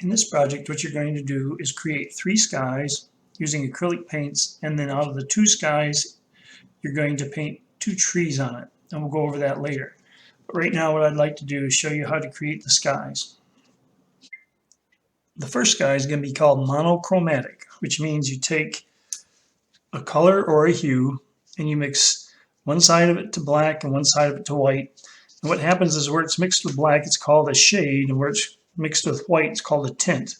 In this project, what you're going to do is create 3 skies using acrylic paints, and then out of the 2 skies, you're going to paint 2 trees on it, and we'll go over that later. But right now, what I'd like to do is show you how to create the skies. The first sky is going to be called monochromatic, which means you take a color or a hue and you mix one side of it to black and one side of it to white. And what happens is where it's mixed with black, it's called a shade, and where it's mixed with white, it's called a tint.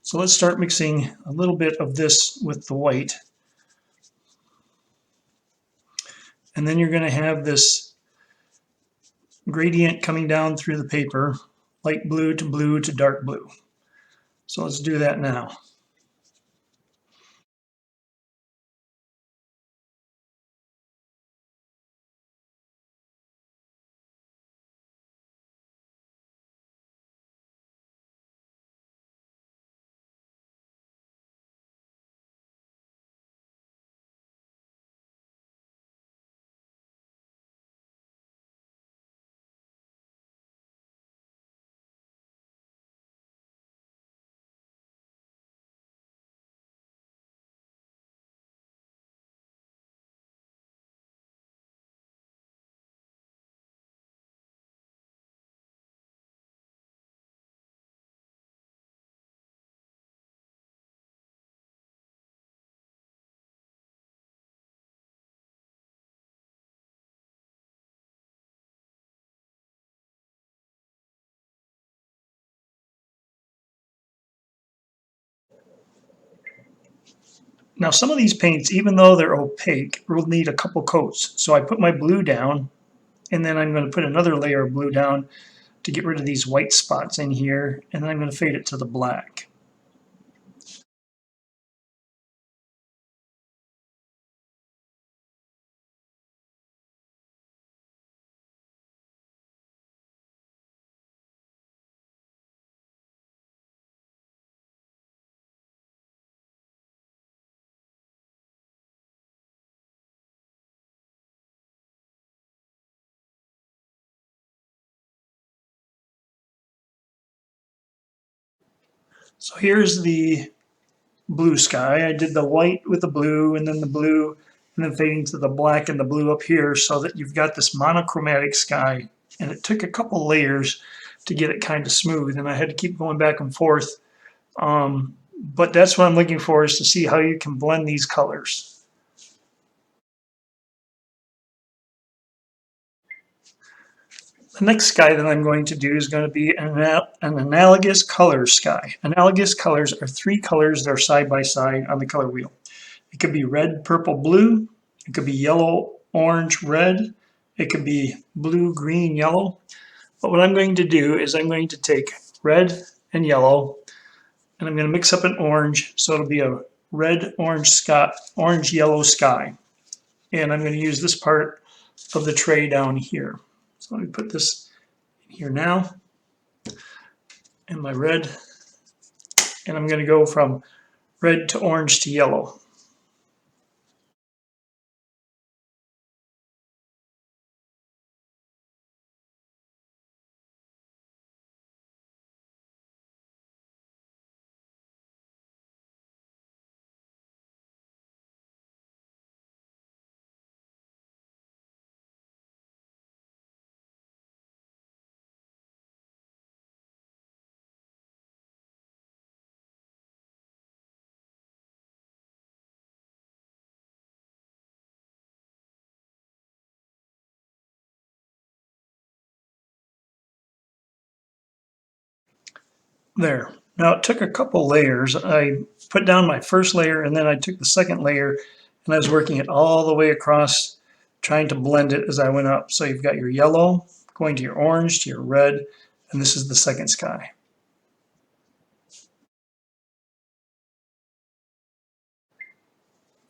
So let's start mixing a little bit of this with the white. And then you're going to have this gradient coming down through the paper, light blue to dark blue. So let's do that now. Now some of these paints, even though they're opaque, will need a couple coats. So I put my blue down, and then I'm going to put another layer of blue down to get rid of these white spots in here, and then I'm going to fade it to the black. So here's the blue sky. I did the white with the blue, and then the blue, and then fading to the black and the blue up here, so that you've got this monochromatic sky. And it took a couple layers to get it kind of smooth, and I had to keep going back and forth. But that's what I'm looking for, is to see how you can blend these colors. The next sky that I'm going to do is going to be an analogous color sky. Analogous colors are 3 colors that are side by side on the color wheel. It could be red, purple, blue. It could be yellow, orange, red. It could be blue, green, yellow. But what I'm going to do is I'm going to take red and yellow, and I'm going to mix up an orange, so it'll be a red, orange, sky, orange, yellow sky. And I'm going to use this part of the tray down here. So let me put this in here now, and my red, and I'm going to go from red to orange to yellow. There. Now it took a couple layers. I put down my first layer, and then I took the second layer, and I was working it all the way across, trying to blend it as I went up. So you've got your yellow going to your orange to your red, and this is the second sky.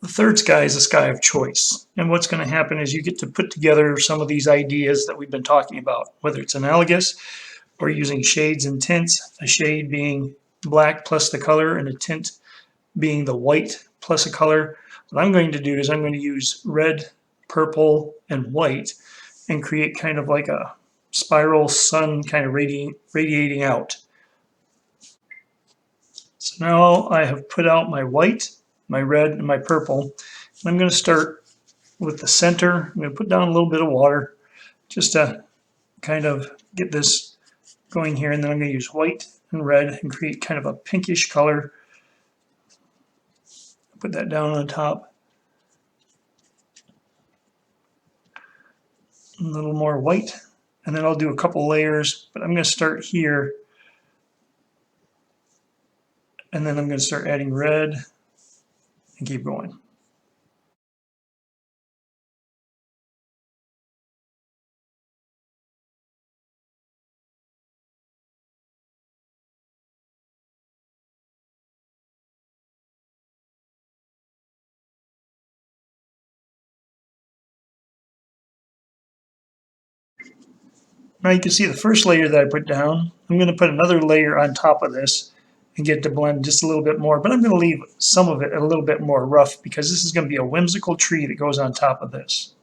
The third sky is a sky of choice. And what's going to happen is you get to put together some of these ideas that we've been talking about, whether it's analogous or using shades and tints, a shade being black plus the color and a tint being the white plus a color. What I'm going to do is I'm going to use red, purple, and white and create kind of like a spiral sun kind of radiating out. Now I have put out my white, my red, and my purple. And I'm going to start with the center. I'm going to put down a little bit of water just to kind of get this going here. And then I'm going to use white and red and create kind of a pinkish color. Put that down on top. A little more white. And then I'll do a couple layers, but I'm going to start here. And then I'm going to start adding red and keep going. Now you can see the first layer that I put down. I'm going to put another layer on top of this and get it to blend just a little bit more, but I'm going to leave some of it a little bit more rough because this is going to be a whimsical tree that goes on top of this.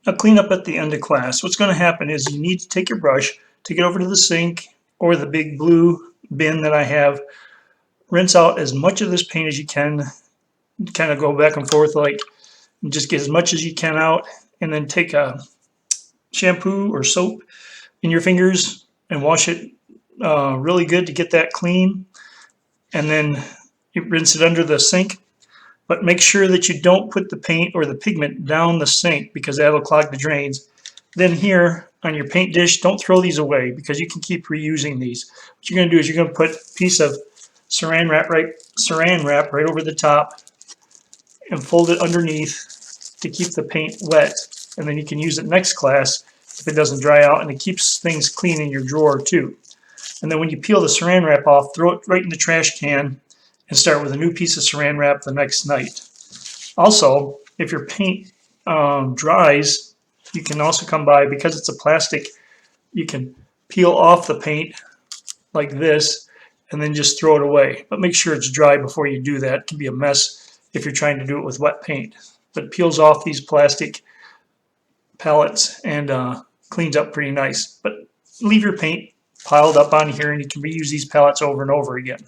Now clean up at the end of class. What's going to happen is you need to take your brush, take it over to the sink or the big blue bin that I have, rinse out as much of this paint as you can, kind of go back and forth like, just get as much as you can out, and then take a shampoo or soap in your fingers and wash it really good to get that clean, and then you rinse it under the sink. But make sure that you don't put the paint or the pigment down the sink because that'll clog the drains. Then here on your paint dish, don't throw these away because you can keep reusing these. What you're going to do is you're going to put a piece of saran wrap right over the top and fold it underneath to keep the paint wet. And then you can use it next class if it doesn't dry out, and it keeps things clean in your drawer too. And then when you peel the saran wrap off, throw it right in the trash can and start with a new piece of saran wrap the next night. Also, if your paint dries, you can also come by, because it's a plastic, you can peel off the paint like this and then just throw it away. But make sure it's dry before you do that. It can be a mess if you're trying to do it with wet paint. But it peels off these plastic pellets and cleans up pretty nice. But leave your paint piled up on here and you can reuse these pellets over and over again.